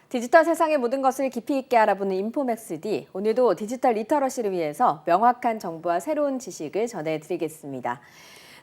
디지털 세상의 모든 것을 깊이 있게 알아보는 인포맥스D. 오늘도 디지털 리터러시를 위해서 명확한 정보와 새로운 지식을 전해드리겠습니다.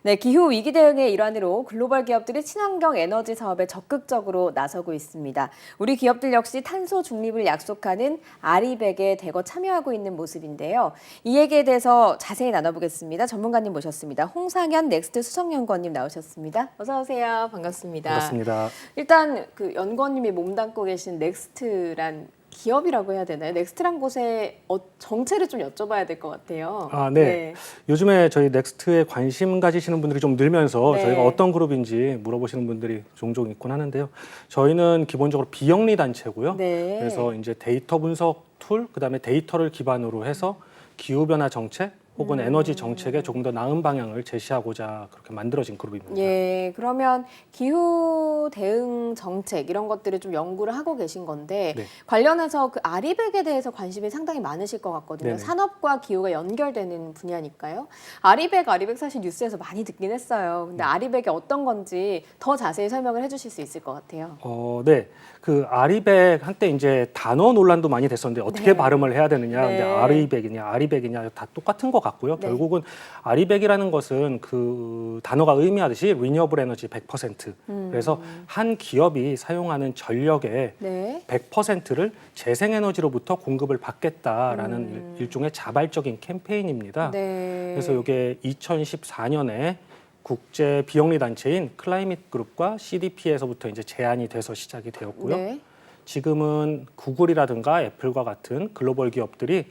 네, 기후 위기 대응의 일환으로 글로벌 기업들이 친환경 에너지 사업에 적극적으로 나서고 있습니다. 우리 기업들 역시 탄소 중립을 약속하는 아리백에 대거 참여하고 있는 모습인데요. 이 얘기에 대해서 자세히 나눠보겠습니다. 전문가님 모셨습니다. 홍상현 넥스트 수석연구원님 나오셨습니다. 어서 오세요. 반갑습니다. 반갑습니다. 일단 그 연구원님이 몸담고 계신 넥스트란 기업이라고 해야 되나요? 넥스트란 곳의 정체를 좀 여쭤봐야 될 것 같아요. 네. 요즘에 저희 넥스트에 관심 가지시는 분들이 좀 늘면서 네. 저희가 어떤 그룹인지 물어보시는 분들이 종종 있곤 하는데요. 저희는 기본적으로 비영리 단체고요. 네. 그래서 이제 데이터 분석 툴, 그다음에 데이터를 기반으로 해서 기후변화 정책 혹은 에너지 정책에 조금 더 나은 방향을 제시하고자 그렇게 만들어진 그룹입니다. 예, 그러면 기후 대응 정책 이런 것들을 좀 연구를 하고 계신 건데 네. 관련해서 그 아리백에 대해서 관심이 상당히 많으실 것 같거든요. 네네. 산업과 기후가 연결되는 분야니까요. 아리백 사실 뉴스에서 많이 듣긴 했어요. 근데 아리백이 어떤 건지 더 자세히 설명을 해주실 수 있을 것 같아요. 네. 그 아리백 한때 이제 단어 논란도 많이 됐었는데 어떻게 네. 발음을 해야 되느냐. 네. 근데 아리백이냐 다 똑같은 것 같고요. 네. 결국은 아리백이라는 것은 그 단어가 의미하듯이 리뉴어블 에너지 100%. 그래서 한 기업이 사용하는 전력의 네. 100%를 재생에너지로부터 공급을 받겠다라는 일종의 자발적인 캠페인입니다. 네. 그래서 이게 2014년에 국제 비영리 단체인 클라이밋 그룹과 CDP에서부터 이제 제안이 돼서 시작이 되었고요. 네. 지금은 구글이라든가 애플과 같은 글로벌 기업들이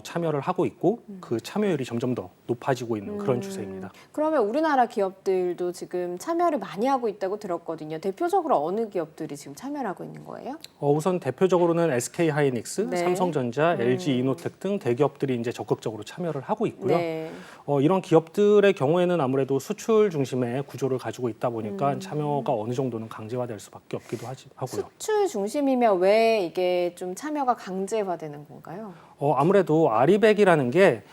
참여를 하고 있고 그 참여율이 점점 더 높아지고 있는 그런 추세입니다. 그러면 우리나라 기업들도 지금 참여를 많이 하고 있다고 들었거든요. 대표적으로 어느 기업들이 지금 참여를 하고 있는 거예요? 우선 대표적으로는 SK 하이닉스, 네. 삼성전자, LG 이노텍 등 대기업들이 이제 적극적으로 참여를 하고 있고요. 네. 이런 기업들의 경우에는 아무래도 수출 중심의 구조를 가지고 있다 보니까 참여가 어느 정도는 강제화될 수밖에 없기도 하고요. 수출 중심이면 왜 이게 좀 참여가 강제화되는 건가요? 아무래도 아리백이라는 게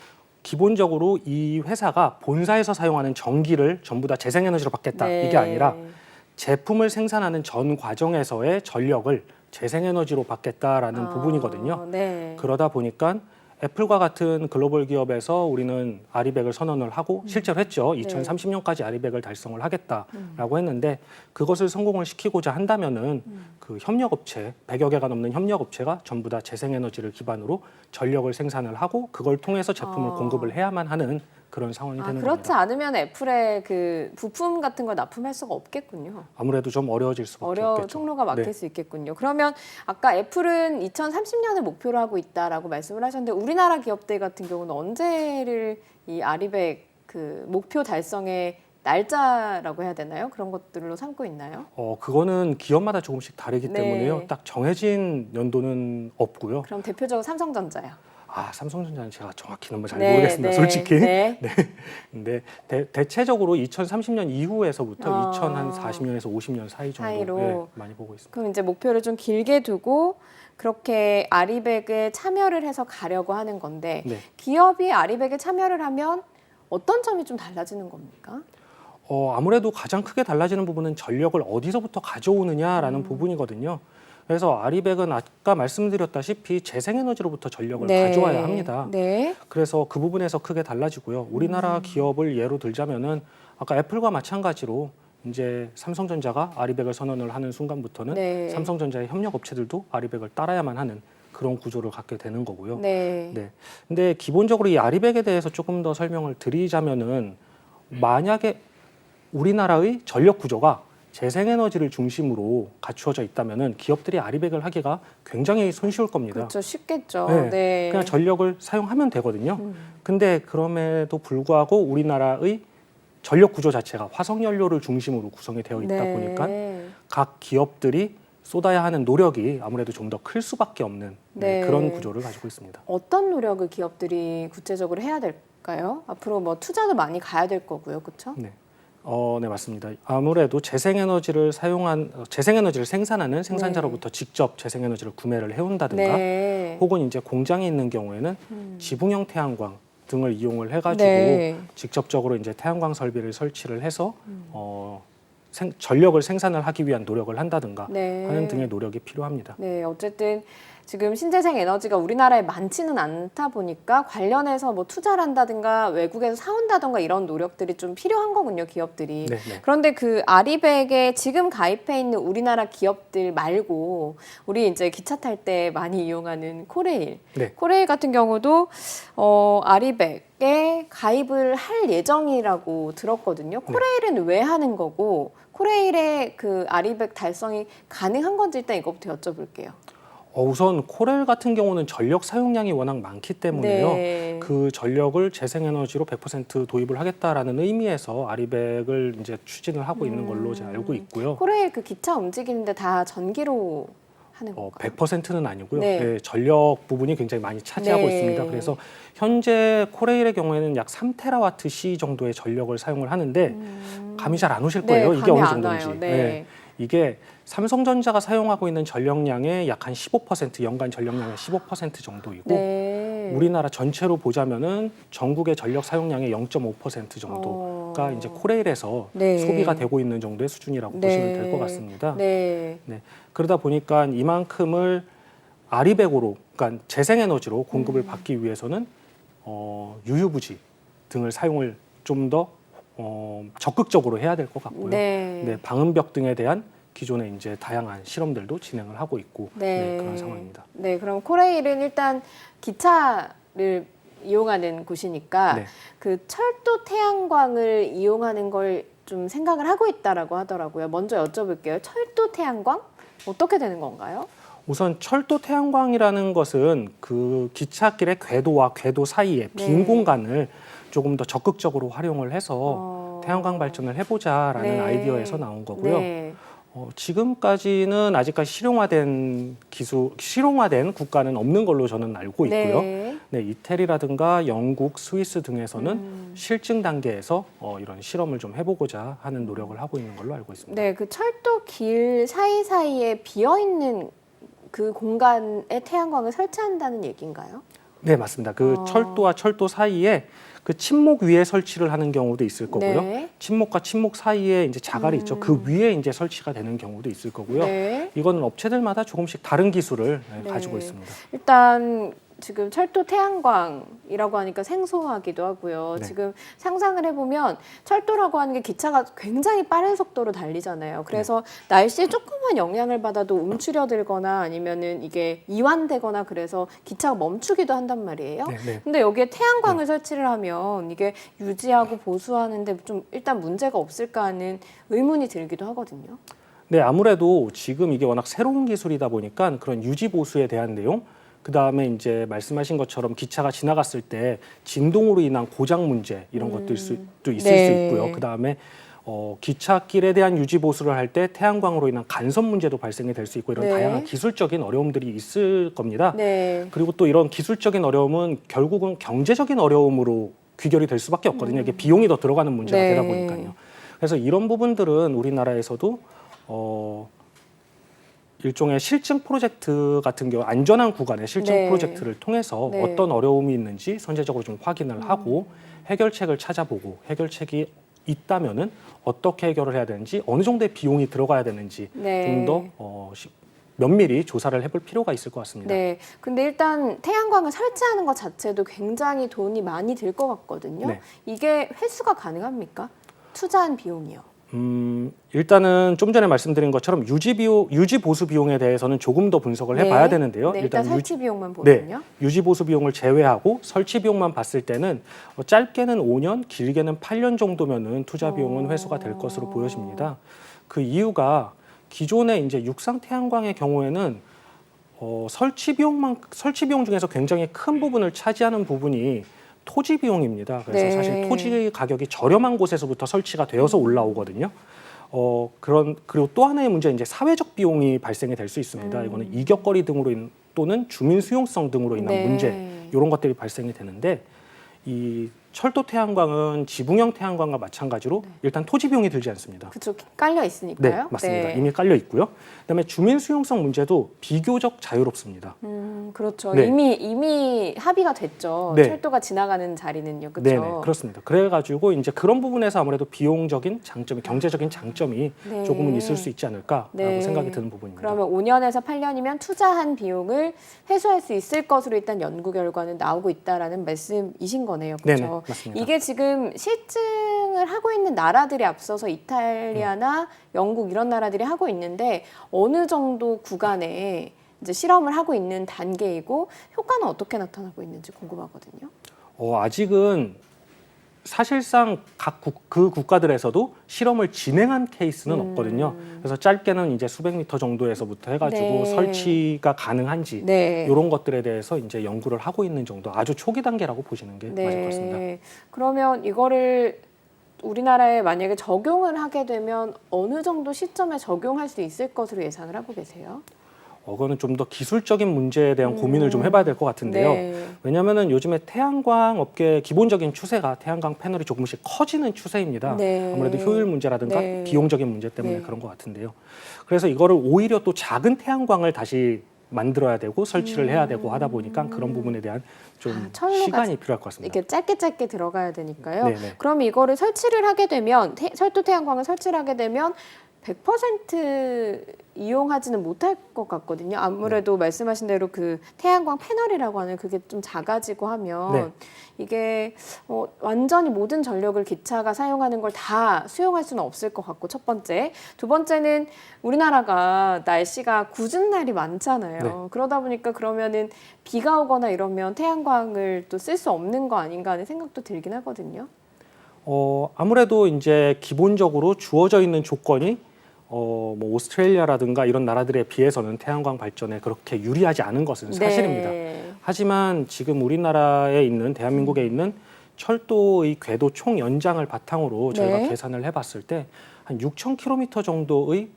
기본적으로 이 회사가 본사에서 사용하는 전기를 전부 다 재생에너지로 받겠다 네. 이게 아니라 제품을 생산하는 전 과정에서의 전력을 재생에너지로 받겠다라는 부분이거든요. 네. 그러다 보니까 애플과 같은 글로벌 기업에서 우리는 아리백을 선언을 하고 실제로 했죠. 2030년까지 아리백을 달성을 하겠다라고 했는데 그것을 성공을 시키고자 한다면은 그 협력업체 100여 개가 넘는 협력업체가 전부 다 재생에너지를 기반으로 전력을 생산을 하고 그걸 통해서 제품을 공급을 해야만 하는 그런 상황이 되는 그렇지 겁니다. 않으면 애플의 그 부품 같은 걸 납품할 수가 없겠군요. 아무래도 좀 어려워질 수밖에 없겠죠. 통로가 막힐 네. 수 있겠군요. 그러면 아까 애플은 2030년을 목표로 하고 있다라고 말씀을 하셨는데 우리나라 기업들 같은 경우는 언제를 이 아리백 그 목표 달성의 날짜라고 해야 되나요? 그런 것들로 삼고 있나요? 그거는 기업마다 조금씩 다르기 네. 때문에요. 딱 정해진 연도는 없고요. 그럼 대표적으로 삼성전자요. 삼성전자는 제가 정확히는 잘 네, 모르겠습니다. 네, 솔직히. 네. 근데 대체적으로 2030년 이후에서부터 2040년에서 50년 사이 정도 사이로. 많이 보고 있습니다. 그럼 이제 목표를 좀 길게 두고 그렇게 아리백에 참여를 해서 가려고 하는 건데 네. 기업이 아리백에 참여를 하면 어떤 점이 좀 달라지는 겁니까? 아무래도 가장 크게 달라지는 부분은 전력을 어디서부터 가져오느냐라는 부분이거든요. 그래서 아리백은 아까 말씀드렸다시피 재생에너지로부터 전력을 가져와야 합니다. 네. 그래서 그 부분에서 크게 달라지고요. 우리나라 기업을 예로 들자면은 아까 애플과 마찬가지로 이제 삼성전자가 아리백을 선언을 하는 순간부터는 네. 삼성전자의 협력 업체들도 아리백을 따라야만 하는 그런 구조를 갖게 되는 거고요. 네. 네. 근데 기본적으로 이 아리백에 대해서 조금 더 설명을 드리자면은 만약에 우리나라의 전력 구조가 재생에너지를 중심으로 갖추어져 있다면은 기업들이 아리백을 하기가 굉장히 손쉬울 겁니다. 그렇죠. 쉽겠죠. 네. 네. 그냥 전력을 사용하면 되거든요. 근데 그럼에도 불구하고 우리나라의 전력 구조 자체가 화석 연료를 중심으로 구성이 되어 있다 네. 보니까 각 기업들이 쏟아야 하는 노력이 아무래도 좀 더 클 수밖에 없는 네. 그런 구조를 가지고 있습니다. 어떤 노력을 기업들이 구체적으로 해야 될까요? 앞으로 뭐 투자도 많이 가야 될 거고요. 그렇죠? 네. 네, 맞습니다. 아무래도 재생에너지를 생산하는 생산자로부터 직접 재생에너지를 구매를 해온다든가 네. 혹은 이제 공장이 있는 경우에는 지붕형 태양광 등을 이용을 해가지고 네. 직접적으로 이제 태양광 설비를 설치를 해서 전력을 생산을 하기 위한 노력을 한다든가 네. 하는 등의 노력이 필요합니다. 네, 어쨌든 지금 신재생 에너지가 우리나라에 많지는 않다 보니까 관련해서 뭐 투자를 한다든가 외국에서 사온다든가 이런 노력들이 좀 필요한 거군요, 기업들이. 네, 네. 그런데 그 아리백에 지금 가입해 있는 우리나라 기업들 말고 우리 이제 기차 탈 때 많이 이용하는 코레일. 네. 코레일 같은 경우도 아리백에 가입을 할 예정이라고 들었거든요. 코레일은 왜 하는 거고 코레일의 그 아리백 달성이 가능한 건지 일단 이거부터 여쭤볼게요. 우선 코렐 같은 경우는 전력 사용량이 워낙 많기 때문에요. 네. 그 전력을 재생에너지로 100% 도입을 하겠다라는 의미에서 아리백을 이제 추진을 하고 있는 걸로 제가 알고 있고요. 코레일 그 기차 움직이는데 다 전기로 하는 건가요? 100%는 아니고요. 네. 네, 전력 부분이 굉장히 많이 차지하고 네. 있습니다. 그래서 현재 코레일의 경우에는 약 3테라와트/시 정도의 전력을 사용을 하는데 감이 잘 안 오실 거예요. 네, 이게 어느 감이 안 정도인지. 와요. 네. 이게 삼성전자가 사용하고 있는 전력량의 약 한 15%, 연간 전력량의 15% 정도이고 네. 우리나라 전체로 보자면은 전국의 전력 사용량의 0.5% 정도가 이제 코레일에서 네. 소비가 되고 있는 정도의 수준이라고 네. 보시면 될 것 같습니다. 네. 네. 그러다 보니까 이만큼을 아리백으로, 그러니까 재생에너지로 공급을 받기 위해서는 유휴부지 등을 사용을 좀 더 적극적으로 해야 될 것 같고요. 네. 방음벽 등에 대한 기존의 이제 다양한 실험들도 진행을 하고 있고 그런 상황입니다. 네, 그럼 코레일은 일단 기차를 이용하는 곳이니까 네. 그 철도 태양광을 이용하는 걸 좀 생각을 하고 있다라고 하더라고요. 먼저 여쭤볼게요. 철도 태양광 어떻게 되는 건가요? 우선 철도 태양광이라는 것은 그 기찻길의 궤도와 궤도 사이에 빈 네. 공간을 조금 더 적극적으로 활용을 해서 태양광 발전을 해보자라는 네. 아이디어에서 나온 거고요. 네. 지금까지는 아직까지 실용화된 국가는 없는 걸로 저는 알고 있고요. 네. 이태리라든가 영국, 스위스 등에서는 실증 단계에서 이런 실험을 좀 해보고자 하는 노력을 하고 있는 걸로 알고 있습니다. 네, 그 철도 길 사이사이에 비어 있는 그 공간에 태양광을 설치한다는 얘기인가요? 네, 맞습니다. 그 철도와 철도 사이에 그 침목 위에 설치를 하는 경우도 있을 거고요. 네. 침목과 침목 사이에 이제 자갈이 있죠. 그 위에 이제 설치가 되는 경우도 있을 거고요. 네. 이거는 업체들마다 조금씩 다른 기술을 네. 가지고 있습니다. 일단 지금 철도 태양광이라고 하니까 생소하기도 하고요. 네. 지금 상상을 해보면 철도라고 하는 게 기차가 굉장히 빠른 속도로 달리잖아요. 그래서 날씨에 조금만 영향을 받아도 움츠려들거나 아니면은 이게 이완되거나 그래서 기차가 멈추기도 한단 말이에요. 네. 근데 여기에 태양광을 설치를 하면 이게 유지하고 보수하는데 좀 일단 문제가 없을까 하는 의문이 들기도 하거든요. 네, 아무래도 지금 이게 워낙 새로운 기술이다 보니까 그런 유지 보수에 대한 내용, 그 다음에 이제 말씀하신 것처럼 기차가 지나갔을 때 진동으로 인한 고장 문제 이런 것도 있을 네. 수 있고요. 그 다음에 기찻길에 대한 유지 보수를 할 때 태양광으로 인한 간섭 문제도 발생이 될 수 있고 이런 네. 다양한 기술적인 어려움들이 있을 겁니다. 네. 그리고 또 이런 기술적인 어려움은 결국은 경제적인 어려움으로 귀결이 될 수밖에 없거든요. 이게 비용이 더 들어가는 문제가 네. 되다 보니까요. 그래서 이런 부분들은 우리나라에서도 일종의 실증 프로젝트 같은 경우 안전한 구간의 실증 네. 프로젝트를 통해서 네. 어떤 어려움이 있는지 선제적으로 좀 확인을 하고 해결책을 찾아보고 해결책이 있다면은 어떻게 해결을 해야 되는지 어느 정도의 비용이 들어가야 되는지 네. 좀 더 면밀히 조사를 해볼 필요가 있을 것 같습니다. 네. 근데 일단 태양광을 설치하는 것 자체도 굉장히 돈이 많이 들 것 같거든요. 네. 이게 회수가 가능합니까? 투자한 비용이요. 일단은 좀 전에 말씀드린 것처럼 유지 보수 비용에 대해서는 조금 더 분석을 해봐야 되는데요. 네, 일단 설치 비용만 네, 보면요. 유지 보수 비용을 제외하고 설치 비용만 봤을 때는 짧게는 5년, 길게는 8년 정도면은 투자 비용은 회수가 될 것으로 보여집니다. 그 이유가 기존의 이제 육상 태양광의 경우에는 설치 비용 중에서 굉장히 큰 부분을 차지하는 부분이 토지 비용입니다. 그래서 네. 사실 토지 가격이 저렴한 곳에서부터 설치가 되어서 올라오거든요. 그리고 또 하나의 문제는 이제 사회적 비용이 발생이 될 수 있습니다. 이거는 이격거리 등으로 또는 주민 수용성 등으로 인한 네. 문제 이런 것들이 발생이 되는데 이 철도 태양광은 지붕형 태양광과 마찬가지로 일단 토지 비용이 들지 않습니다. 그쪽 깔려 있으니까요. 네, 맞습니다. 이미 깔려 있고요. 그다음에 주민 수용성 문제도 비교적 자유롭습니다. 그렇죠. 네. 이미 합의가 됐죠. 네. 철도가 지나가는 자리는요. 그렇죠. 네, 그렇습니다. 그래가지고 이제 그런 부분에서 아무래도 비용적인 장점이, 경제적인 장점이 네. 조금은 있을 수 있지 않을까라고 네. 생각이 드는 부분입니다. 그러면 5년에서 8년이면 투자한 비용을 회수할 수 있을 것으로 일단 연구 결과는 나오고 있다라는 말씀이신 거네요. 그렇죠. 네네, 맞습니다. 이게 지금 실증을 하고 있는 나라들이 앞서서 이탈리아나 영국 이런 나라들이 하고 있는데 어느 정도 구간에 이제 실험을 하고 있는 단계이고 효과는 어떻게 나타나고 있는지 궁금하거든요. 아직은 사실상 그 국가들에서도 실험을 진행한 케이스는 없거든요. 그래서 짧게는 이제 수백 미터 정도에서부터 해가지고 네. 설치가 가능한지 네. 이런 것들에 대해서 이제 연구를 하고 있는 정도, 아주 초기 단계라고 보시는 게 맞을 것 같습니다. 그러면 이거를 우리나라에 만약에 적용을 하게 되면 어느 정도 시점에 적용할 수 있을 것으로 예상을 하고 계세요? 그거는 좀 더 기술적인 문제에 대한 고민을 좀 해봐야 될 것 같은데요. 네. 왜냐하면은 요즘에 태양광 업계의 기본적인 추세가 태양광 패널이 조금씩 커지는 추세입니다. 네. 아무래도 효율 문제라든가 네. 비용적인 문제 때문에 네. 그런 것 같은데요. 그래서 이거를 오히려 또 작은 태양광을 다시 만들어야 되고 설치를 해야 되고 하다 보니까 그런 부분에 대한 좀 철로가 시간이 필요할 것 같습니다. 이렇게 짧게 들어가야 되니까요. 네네. 그럼 이거를 설치를 하게 되면 철도 태양광을 설치를 하게 되면 100% 이용하지는 못할 것 같거든요. 아무래도 말씀하신 대로 그 태양광 패널이라고 하는 그게 좀 작아지고 하면 네. 이게 완전히 모든 전력을 기차가 사용하는 걸 다 수용할 수는 없을 것 같고 첫 번째. 두 번째는 우리나라가 날씨가 궂은 날이 많잖아요. 네. 그러다 보니까 그러면은 비가 오거나 이러면 태양광을 또 쓸 수 없는 거 아닌가 하는 생각도 들긴 하거든요. 아무래도 이제 기본적으로 주어져 있는 조건이 뭐 오스트레일리아라든가 이런 나라들에 비해서는 태양광 발전에 그렇게 유리하지 않은 것은 사실입니다. 네. 하지만 지금 우리나라에 있는 대한민국에 있는 철도의 궤도 총 연장을 바탕으로 저희가 네. 계산을 해봤을 때 한 6,000km 정도의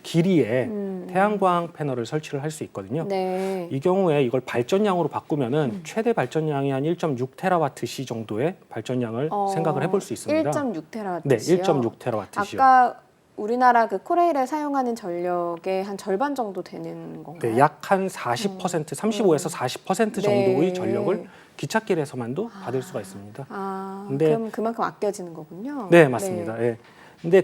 길이에 태양광 패널을 설치를 할 수 있거든요. 네. 이 경우에 이걸 발전량으로 바꾸면은 최대 발전량이 한 1.6테라와트시 정도의 발전량을 생각을 해볼 수 있습니다. 1.6테라와트시요. 네, 1.6테라와트시요. 아까 우리나라 그 코레일에 사용하는 전력의 한 절반 정도 되는 건가요? 네, 약 한 40%, 35에서 40% 정도의 네. 전력을 기찻길에서만도 받을 수가 있습니다. 근데- 그럼 그만큼 아껴지는 거군요. 네, 맞습니다. 예. 근데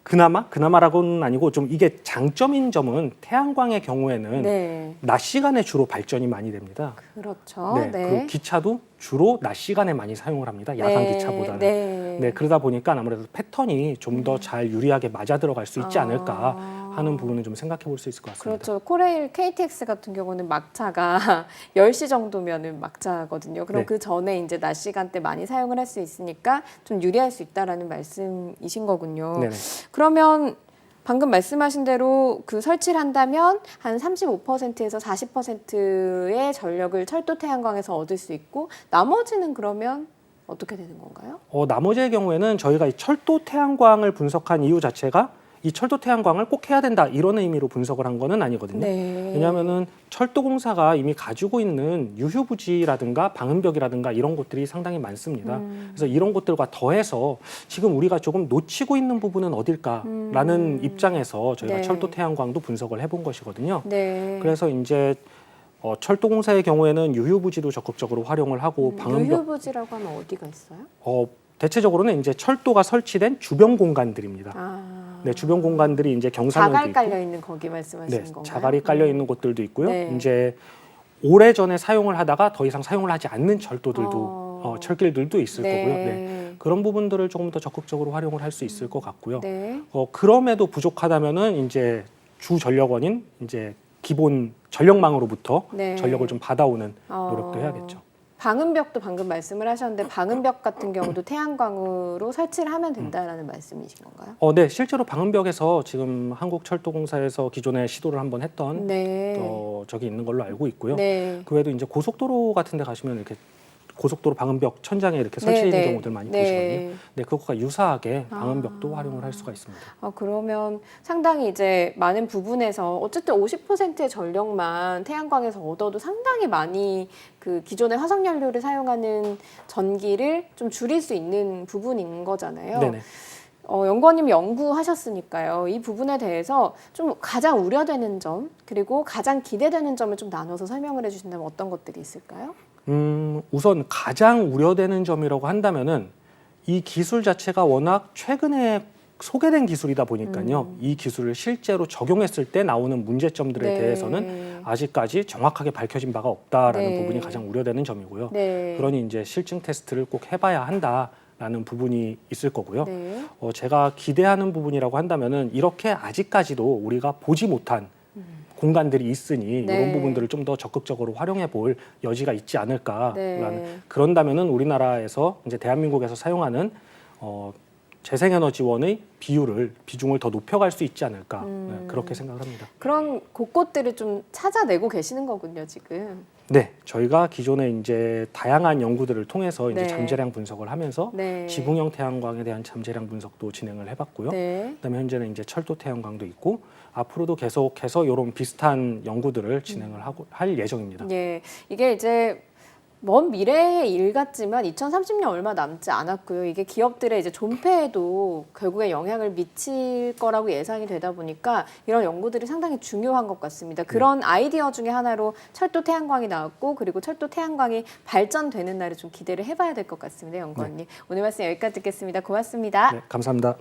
그나마라고는 아니고 좀 이게 장점인 점은 태양광의 경우에는 네. 낮 시간에 주로 발전이 많이 됩니다. 그렇죠. 네, 그리고 기차도 주로 낮 시간에 많이 사용을 합니다. 야간 기차보다는. 네. 그러다 보니까 아무래도 패턴이 좀 더 잘 유리하게 맞아 들어갈 수 있지 않을까 하는 부분은 좀 생각해 볼 수 있을 것 같습니다. 그렇죠. 코레일 KTX 같은 경우는 막차가 10시 정도면은 막차거든요. 그럼 네. 그 전에 이제 낮 시간대 많이 사용을 할 수 있으니까 좀 유리할 수 있다라는 말씀이신 거군요. 네네. 그러면 방금 말씀하신 대로 그 설치를 한다면 한 35%에서 40%의 전력을 철도 태양광에서 얻을 수 있고 나머지는 그러면 어떻게 되는 건가요? 나머지의 경우에는 저희가 이 철도 태양광을 분석한 이유 자체가 이 철도 태양광을 꼭 해야 된다 이런 의미로 분석을 한 거는 아니거든요. 네. 왜냐하면은 철도공사가 이미 가지고 있는 유휴부지라든가 방음벽이라든가 이런 곳들이 상당히 많습니다. 그래서 이런 곳들과 더해서 지금 우리가 조금 놓치고 있는 부분은 어딜까라는 입장에서 저희가 네. 철도 태양광도 분석을 해본 것이거든요. 네. 그래서 이제 철도공사의 경우에는 유휴부지도 적극적으로 활용을 하고 방음벽 유휴부지라고 하면 어디가 있어요? 대체적으로는 이제 철도가 설치된 주변 공간들입니다. 네, 주변 공간들이 이제 경사면도 자갈 있고, 깔려 있는 거기 말씀하시는 네, 건가요? 자갈이 깔려 있는 곳들도 있고요. 네. 이제 오래 전에 사용을 하다가 더 이상 사용을 하지 않는 철도들도 철길들도 있을 네. 거고요. 네. 그런 부분들을 조금 더 적극적으로 활용을 할 수 있을 것 같고요. 네. 그럼에도 부족하다면은 이제 주 전력원인 이제 기본 전력망으로부터 네. 전력을 좀 받아오는 노력도 해야겠죠. 방음벽도 방금 말씀을 하셨는데 방음벽 같은 경우도 태양광으로 설치를 하면 된다라는 말씀이신 건가요? 네, 실제로 방음벽에서 지금 한국철도공사에서 기존에 시도를 한번 했던 네. 적이 있는 걸로 알고 있고요. 네. 그 외에도 이제 고속도로 같은 데 가시면 이렇게 고속도로 방음벽 천장에 이렇게 설치해 있는 네, 경우들 많이 네. 보시거든요. 네, 그것과 유사하게 방음벽도 활용을 할 수가 있습니다. 그러면 상당히 이제 많은 부분에서 어쨌든 50%의 전력만 태양광에서 얻어도 상당히 많이 그 기존의 화석연료를 사용하는 전기를 좀 줄일 수 있는 부분인 거잖아요. 네네. 연구원님 연구하셨으니까요. 이 부분에 대해서 좀 가장 우려되는 점 그리고 가장 기대되는 점을 좀 나눠서 설명을 해주신다면 어떤 것들이 있을까요? 우선 가장 우려되는 점이라고 한다면은 이 기술 자체가 워낙 최근에 소개된 기술이다 보니까요. 이 기술을 실제로 적용했을 때 나오는 문제점들에 네. 대해서는 아직까지 정확하게 밝혀진 바가 없다라는 네. 부분이 가장 우려되는 점이고요. 네. 그러니 이제 실증 테스트를 꼭 해봐야 한다라는 부분이 있을 거고요. 네. 제가 기대하는 부분이라고 한다면은 이렇게 아직까지도 우리가 보지 못한 공간들이 있으니 네. 이런 부분들을 좀 더 적극적으로 활용해 볼 여지가 있지 않을까라는 네. 그런다면은 우리나라에서 이제 대한민국에서 사용하는 재생에너지원의 비중을 더 높여갈 수 있지 않을까 네, 그렇게 생각을 합니다. 그런 곳곳들을 좀 찾아내고 계시는 거군요, 지금. 네, 저희가 기존에 이제 다양한 연구들을 통해서 이제 네. 잠재량 분석을 하면서 네. 지붕형 태양광에 대한 잠재량 분석도 진행을 해봤고요. 네. 그다음에 현재는 이제 철도 태양광도 있고 앞으로도 계속해서 이런 비슷한 연구들을 진행을 할 예정입니다. 예, 이게 이제 먼 미래의 일 같지만 2030년 얼마 남지 않았고요. 이게 기업들의 이제 존폐에도 결국에 영향을 미칠 거라고 예상이 되다 보니까 이런 연구들이 상당히 중요한 것 같습니다. 그런 아이디어 중에 하나로 철도 태양광이 나왔고 그리고 철도 태양광이 발전되는 날을 좀 기대를 해봐야 될 것 같습니다, 연구원님. 오늘 말씀 여기까지 듣겠습니다. 고맙습니다. 네, 감사합니다.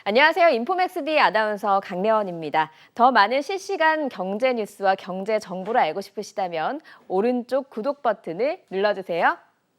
안녕하세요. 인포맥스D 아나운서 강래원입니다. 더 많은 실시간 경제 뉴스와 경제 정보를 알고 싶으시다면 오른쪽 구독 버튼을 눌러주세요.